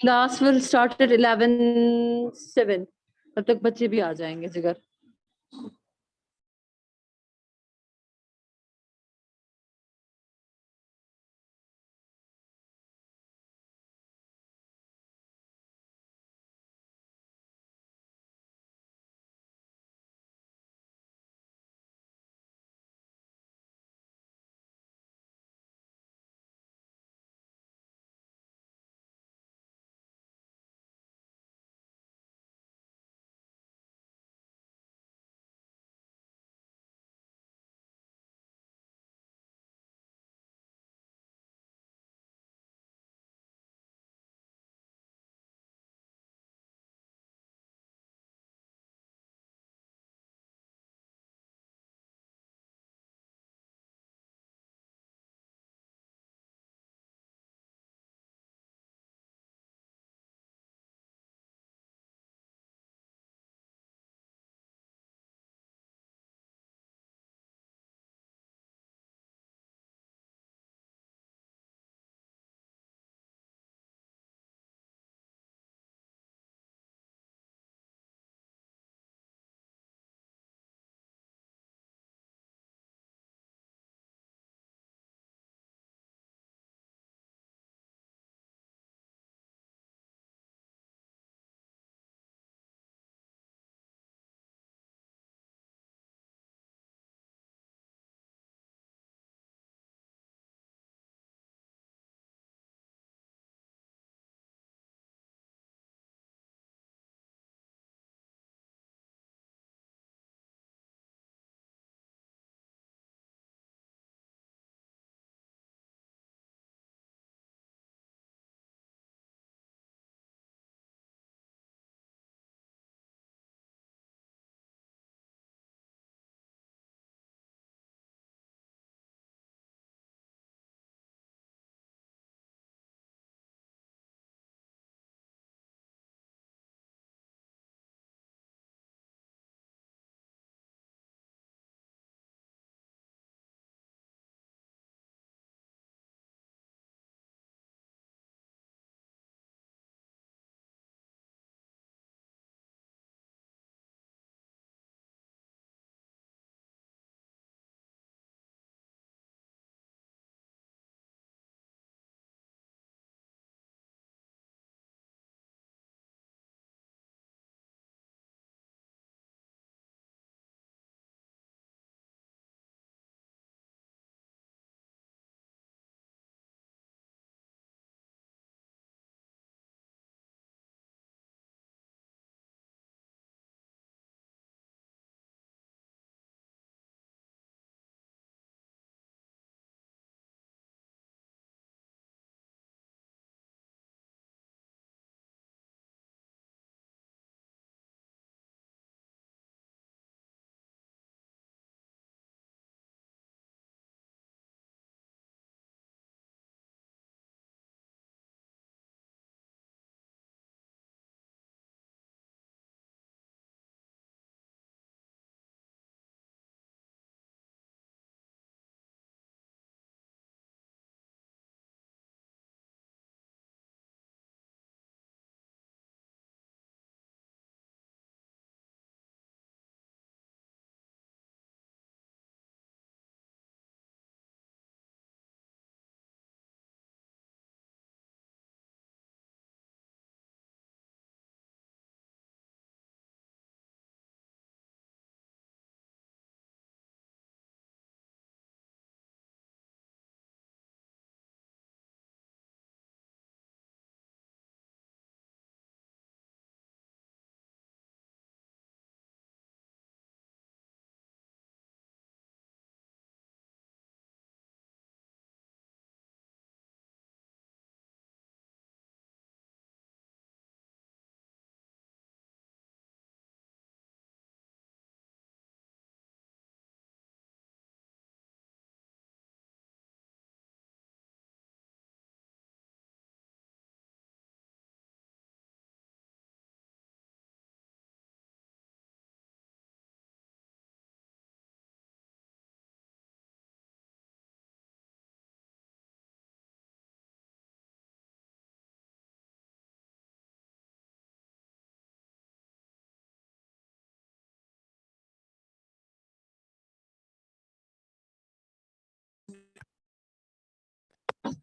Class will start at 11:07। तब तक बच्चे भी आ जाएंगे जिगर।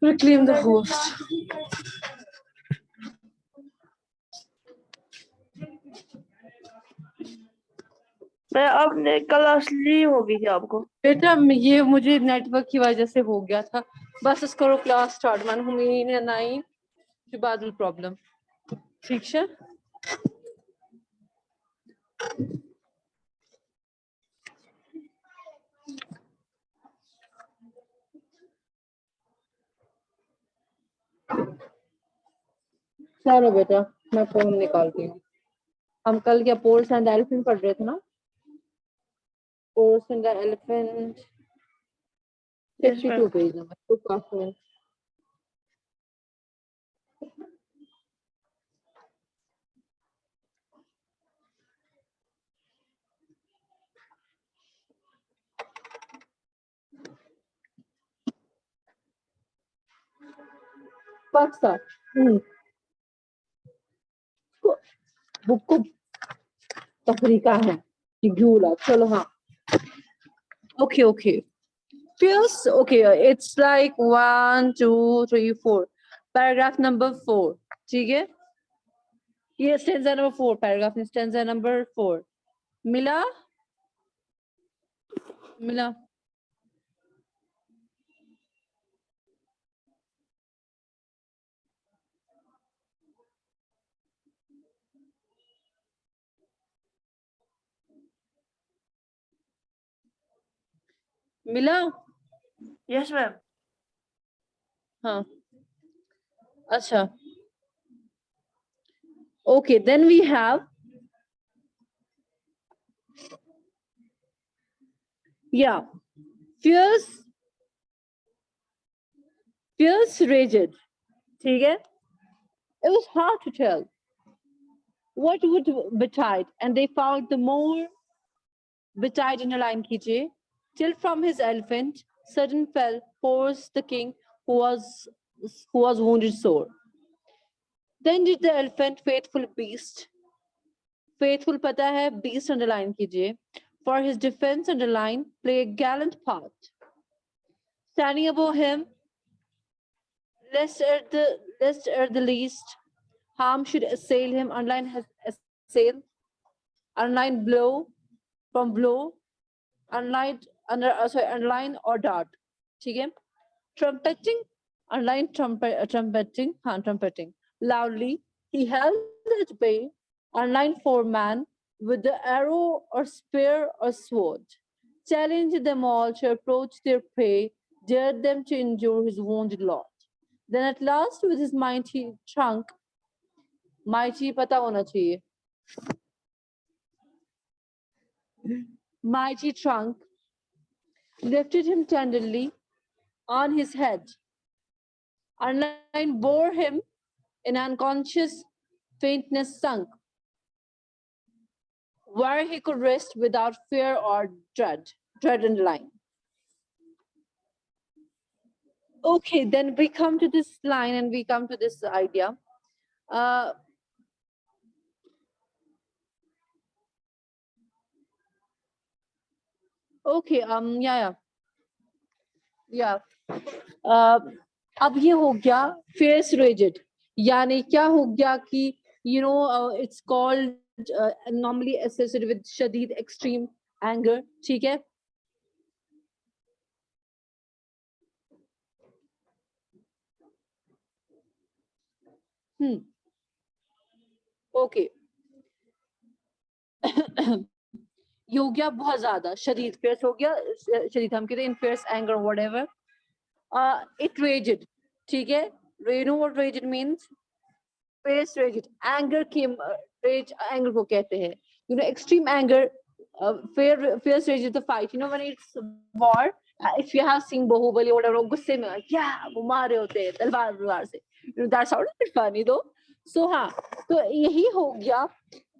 Reclaim the host. मैं अब क्लास ली होगी क्या आपको? बेटा ये मुझे नेटवर्क की वजह से हो गया था, बस इस करो क्लास स्टार्ट मन हुई ने नहीं बादल प्रॉब्लम ठीक है। चलो बेटा मैं फोन निकालती हूँ। हम कल क्या पोर्स एंड एलिफेंट पढ़ रहे थे ना, pores and elephant 52 page number तो काफी पाकिस्तान बुक को तफरीका है कि झूला। चलो हाँ okay okay feels okay it's like 1 2 3 4 paragraph number 4 ठीक है। ये stanza number 4 paragraph में stanza number 4 मिला मिला मिला यस मैम। हाँ अच्छा okay then we have yeah feels rigid ठीक है। it was hard to tell what would betide and they found the more betide in a line कीजिए till from his elephant sudden fell Horse the king who was wounded sore. Then did the elephant faithful beast faithful पता है beast underline कीजिए for his defense underline play a gallant part standing above him lest at the least harm should assail him underline has assail underline blow from blow underline underline or dart ठीक है। trumpeting underline trumpeting हाँ trumpeting loudly he held at bay underline for man with the arrow or spear or sword challenged them all to approach their prey dared them to injure his wounded lord then at last with his mighty trunk mighty पता होना चाहिए mighty trunk lifted him tenderly on his head underline bore him in unconscious faintness sunk where he could rest without fear or dread underline. Okay, then we come to this line and we come to this idea. Okay, yeah. अब ये हो गया face rigid यानी क्या हो गया कि it's called normally associated with शदीद extreme anger ठीक है। ओके ये हो गया बहुत ज्यादा शदीद फेस हो गया शदीद हम कहते हैं in face anger whatever it raged ठीक है। you know what raged means face raged anger came rage anger को कहते हैं extreme anger face raged the fight when it's war if you have seen Bahubali whatever गुस्से में क्या वो मार रहे होते हैं तलवार से that sounded a bit funny though so हाँ तो यही हो गया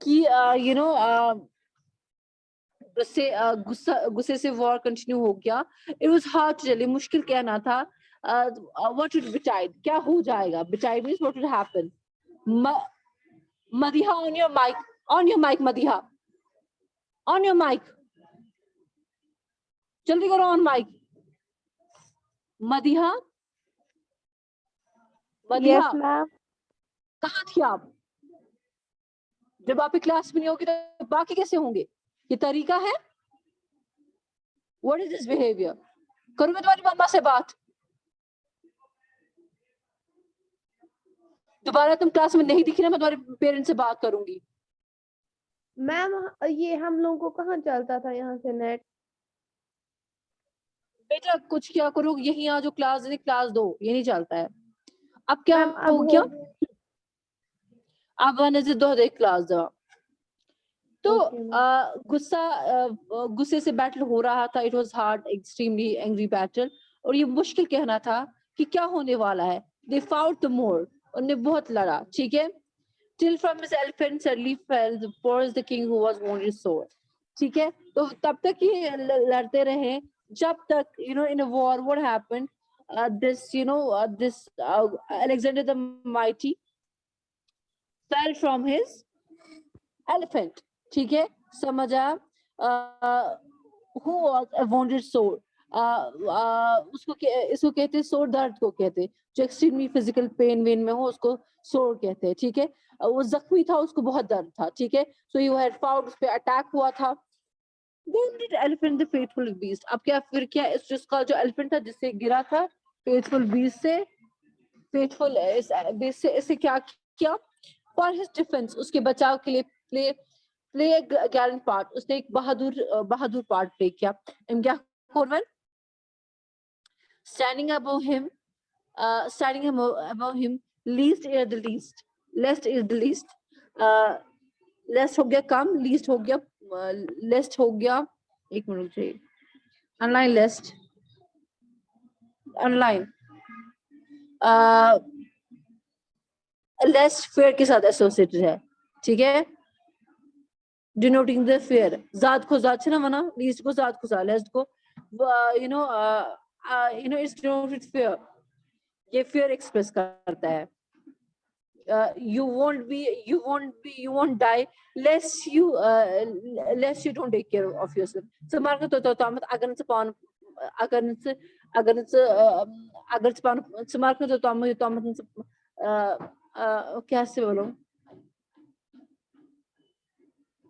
कि गुस्से से वॉर कंटिन्यू हो गया it was hard to tell मुश्किल कहना था व्हाट वुड betide क्या हो जाएगा betide means what would happen Madiha on your mic Madiha on your mic जल्दी करो on mic Madiha Madiha, Yes, ma'am. कहाँ थी आप? जब आप क्लास में नहीं होगी तो बाकी कैसे होंगे? ये तरीका है? What is this behavior? करूँ मैं तुम्हारी मम्मा से बात? दोबारा तुम क्लास में नहीं दिखी ना, मैं तुम्हारे पेरेंट्स से बात करूंगी। मैम ये हम लोगों को कहाँ चलता था यहाँ से नेट? बेटा कुछ क्या करो, यही आ जो क्लास दे, क्लास दो, ये नहीं चलता है। अब क्या मैम अब हो गया? अब आने से दो दे क्लास दो। तो Okay, ma'am. गुस्से से बैटल हो रहा था। It was hard, extremely angry battle. और ये मुश्किल कहना था कि क्या होने वाला है। दे फाउट द मोर, उन्होंने बहुत लड़ा, ठीक है। Till from his elephant suddenly fell the forest the king who was wounded sore. ठीक है, तो तब तक ये लड़ते रहे जब तक in a war what happened, this Alexander the Mighty fell from his elephant. ठीक है, समझ आया? Who was a wounded sore. इसको कहते हैं सोर, दर्द को कहते हैं, जो एक्सट्रीमली फिजिकल पेन वेन में हो उसको सोर कहते हैं, ठीक है। वो जख्मी था, उसको बहुत दर्द था, ठीक है। सो यू हैड फाउट, उस पे अटैक हुआ था। wounded elephant the faithful beast. अब क्या फिर क्या, इस जिसका जो एलिफेंट था जिससे गिरा था, फेथफुल बीस्ट से, फेथफुल इस बीस्ट से, इसे क्या किया? फॉर हिज डिफेंस, उसके बचाव के लिए प्ले गैलेंट पार्ट, उसने एक बहादुर पार्ट प्ले किया। एंड क्या कोरवन, standing above him, least is the least, least is the least, least हो गया कम, least हो गया, least हो गया, एक मिनट चाहिए, अनलाइन लेस्ट, अनलाइन लेस्ट फेयर के साथ एसोसिएटेड है, ठीक है। डिनोटिंग द फेयर, जात को जात से ना मना, लीस्ट को जात को जा, लेस्ट को इट्स डिनोटेड फेयर, ये फेयर एक्सप्रेस करता है। you won't die less you don't take care of yourself. So marka to tamat agar se pan so marka to tamat कैसे बोलो,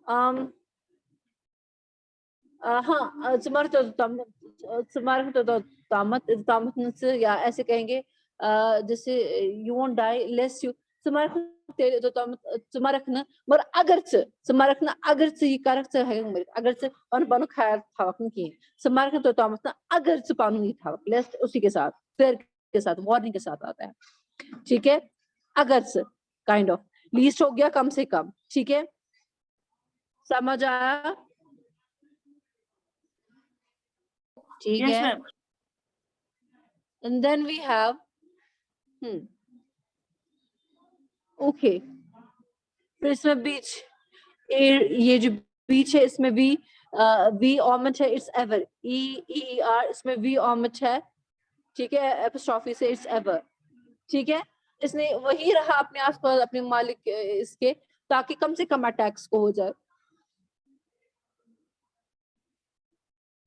हाँ, तामत से या ऐसे कहेंगे, जैसे you won't die less you मगर अगर से ये कारक से है मेरे अगर से और बनो खैर था की तो तामत अगर से पानु नहीं था, लेस उसी के साथ, फिर के साथ, वार्निंग के साथ आता है, ठीक है। अगर से काइंड ऑफ, लीस्ट हो गया कम से कम, ठीक है, समझ आया? ठीक Yes, है। ma'am. And then we have okay, फिर इसमें बीच, ये जो बीच है इसमें भी वी ऑमट है, इट्स एवर, ई आर, इसमें वी ऑमट है, ठीक है, एपोस्ट्रोफी से इट्स एवर, ठीक है। इसने वही रहा अपने आसपास, अपने मालिक इसके, ताकि कम से कम अटैक्स को हो जाए।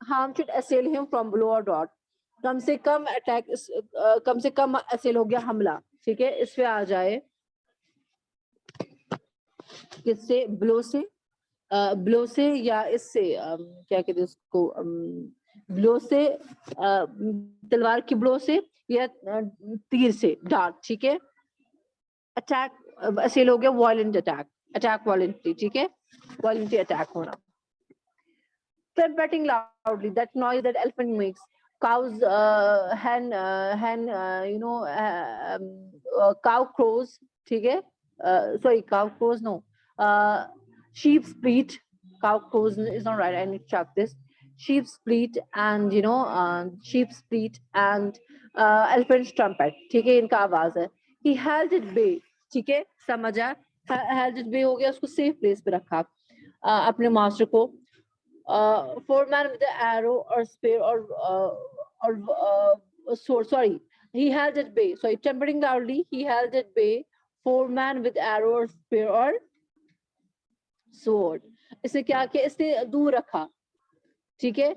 harm should assail him from below or dot, कम से कम अटैक, कम से कम असेल हो गया हमला, ठीक है। इस पे आ जाए किससे, ब्लो से या इससे क्या कहते हैं उसको, ब्लो से, तलवार की ब्लो से या तीर से, डार्ट, ठीक है। अटैक असेल हो गया वायलेंट अटैक वायलेंटली, ठीक है, वायलेंटली अटैक होना। Trumpeting loudly, that noise that elephant makes, cows cow crows, ठीक है, sorry, cow crows no, sheep bleat, cow crows is not right, I need to check this. Sheep bleat and sheep bleat and elephant's trumpet, ठीक है, इनका आवाज है। He held it bay, ठीक है, समझा, held it bay हो गया, उसको सेफ प्लेस पे रखा अपने मास्टर को। For man with the arrow or spear or sword, sorry, he held at bay, sorry, trembling loudly, he held at bay for man with arrow or spear or sword. इसने क्या किया, इसने दूर रखा, ठीक है,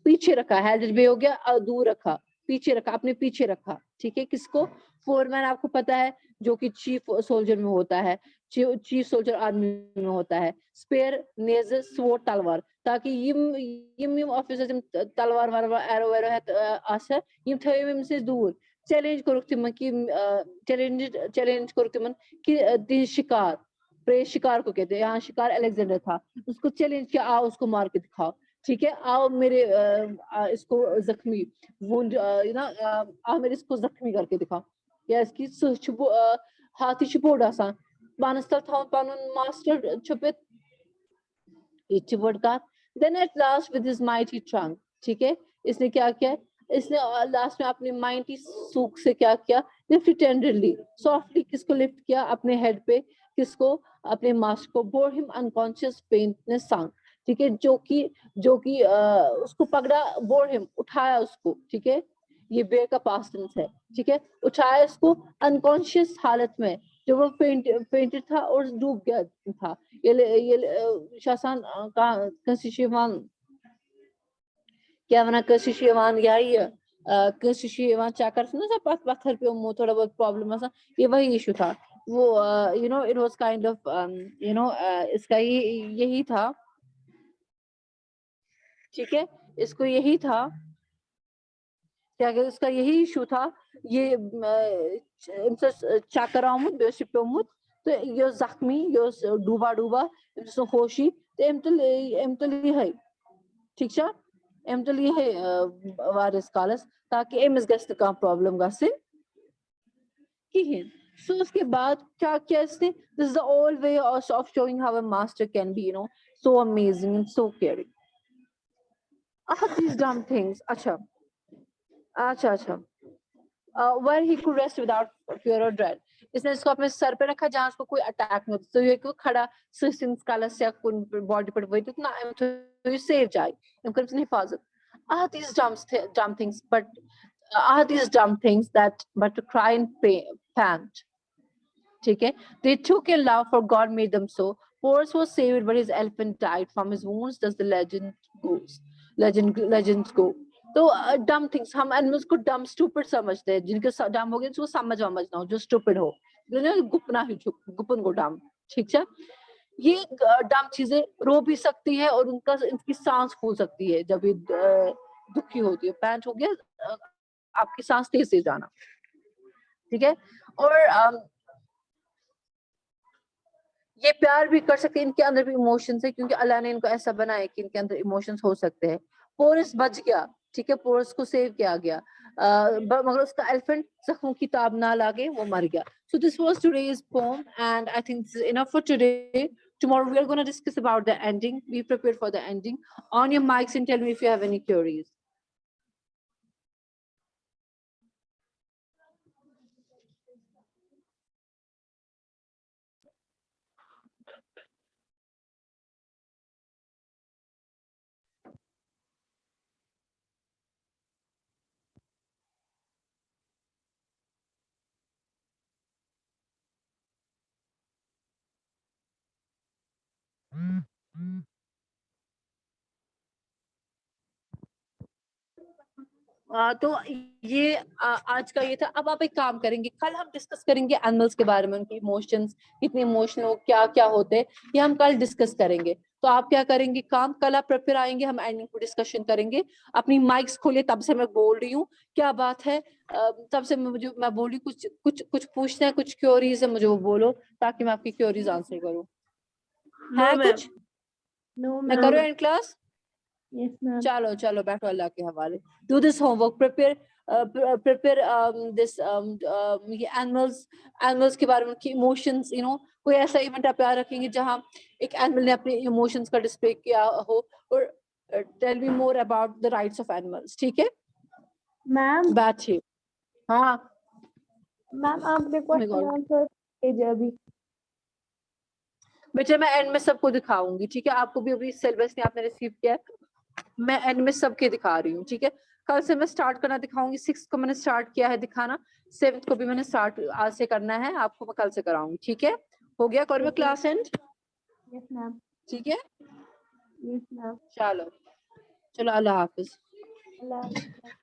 पीछे रखा, held at bay हो गया, दूर रखा, पीछे रखा, अपने पीछे रखा, ठीक है, किसको, फोरमैन आपको पता है जो कि चीफ सोल्जर में होता है, चीफ सोल्जर आर्मी में होता है। स्पेयर नेज स्वॉर्ड तलवार, ताकि यम ऑफिसर्स तलवार वार एरो वेरो है आसा यम थयो यम से दूर। चैलेंज करो तिमन कि चैलेंज करो तिमन कि ती शिकार, प्रे शिकार को कहते हैं, यहाँ शिकार अलेक्जेंडर था, उसको चैलेंज किया, आओ उसको मार के दिखाओ, ठीक है, आओ मेरे इसको जख्मी वुंड ना आओ मेरे इसको जख्मी करके दिखाओ। या इसकी हाथी छ बोड़ आसान पानस तल थो पनुन मास्टर छुपित ये वर्ड का। Then at last with his mighty trunk, ठीक है, इसने क्या किया, इसने लास्ट में अपनी माइटी सूक से क्या किया, लिफ्ट टेंडरली सॉफ्टली किसको लिफ्ट किया, अपने हेड पे, किसको, अपने मास्टर को, बोर हिम अनकॉन्शियस पेन ने सांग, ठीक है, जो कि उसको पकड़ा, बोर हिम उठाया उसको, ठीक है, ये बेर का पास्ट टेंस है, ठीक है, उठाया इसको अनकॉन्शियस हालत में, जब वो पेंटेड था और डूब गया था। ये शासन का कंस्टिट्यूशन क्या वना कंस्टिट्यूशन यही कंस्टिट्यूशन चेकर ना सब पत्थर पे वो थोड़ा बहुत प्रॉब्लम था, ये वही इशू था वो, you know it was kind of you know इसका यही था, ठीक है, इसको यही था क्या कहते, इसका यही इशू था, ये चक्कर आमुत बेशि प्योमुत, तो ये जख्मी ये डूबा डूबा होशी तो एम तो है, ठीक है, एम तो है वारिस कालस, ताकि एमस गस्त का प्रॉब्लम गसे कहें। सो उसके बाद क्या किया इसने, this is the all way of showing how a master can be, you know, so amazing and so caring. these dumb things, अच्छा अच्छा where he could rest without fear or dread, इसने इसको अपने सर पे रखा जहाँ उसको कोई अटैक नहीं होता, तो ये को खड़ा सिस्टम स्कालस या कोई बॉडी पर वही तो ना तो ये सेव जाए, इनका अपनी हिफाजत। these dumb things but these dumb things that but to cry and pant, ठीक है, they took a love for God made them so, Porus was saved but his elephant died from his wounds, does the legends go। तो डम things हम animals को डम stupid समझते हैं, जिनके डम हो गए उसको समझ ना हो, जो स्टूपिड हो, गुपना ही गुपन को डम, ठीक है, ये डम चीजें रो भी सकती है और उनका इनकी सांस फूल सकती है जब ये दुखी होती है, पैंट हो गया आपकी सांस तेज से जाना, ठीक है, और ये प्यार भी कर सकते हैं, इनके अंदर भी इमोशंस है, क्योंकि अल्लाह ने इनको ऐसा बनाया कि इनके अंदर इमोशंस हो सकते हैं। पोरस बच गया, ठीक है, पोरस को सेव किया गया, मगर उसका एलिफेंट जख्मों की ताब ना लागे, वो मर गया। So this was today's poem and I think this is enough for today. Tomorrow we are going to discuss about the ending. Be prepared for the ending. On your mics and tell me if you have any queries. तो ये आज का ये था। अब आप एक काम करेंगे, कल हम डिस्कस करेंगे एनिमल्स के बारे में, उनके इमोशंस कितने इमोशनल क्या क्या होते हैं, ये हम कल डिस्कस करेंगे। तो आप क्या करेंगे काम, कल आप प्रिपेयर आएंगे, हम एंडिंग को डिस्कशन करेंगे। अपनी माइक्स खोलिए, तब से मैं बोल रही हूँ, क्या बात है, तब से मैं बोल रही हूँ, कुछ पूछना है, कुछ क्योरीज है, मुझे वो बोलो ताकि मैं आपकी क्योरीज आंसर करूँ। है कुछ मैं करूँ एंड क्लास? Yes, ma'am. चलो चलो बैठो, अल्लाह के हवाले। Do this homework, prepare this ये एनिमल्स के बारे में, उनकी इमोशंस, यू नो, कोई ऐसा इवेंट आप याद रखेंगे जहां एक एनिमल ने अपने इमोशंस का डिस्प्ले किया हो, और tell me more about the rights of animals, ठीक है मैम बैठिए। हाँ मैम आपने क्वेश्चन आंसर भेजा अभी। बेटा मैं एंड में सबको दिखाऊंगी, ठीक है, आपको भी अभी सिलेबस नहीं आपने रिसीव किया है, मैं एंड में सबके दिखा रही हूँ, ठीक है, कल से मैं स्टार्ट करना दिखाऊंगी। 6 को मैंने स्टार्ट किया है दिखाना, 7 को भी मैंने स्टार्ट आज से करना है, आपको मैं कल से कराऊंगी, ठीक है, हो गया कौन में क्लास एंड? Yes ma'am. ठीक है, यस मैम। चलो चलो, अल्लाह हाफिज। अल्लाह हाफ़िज़।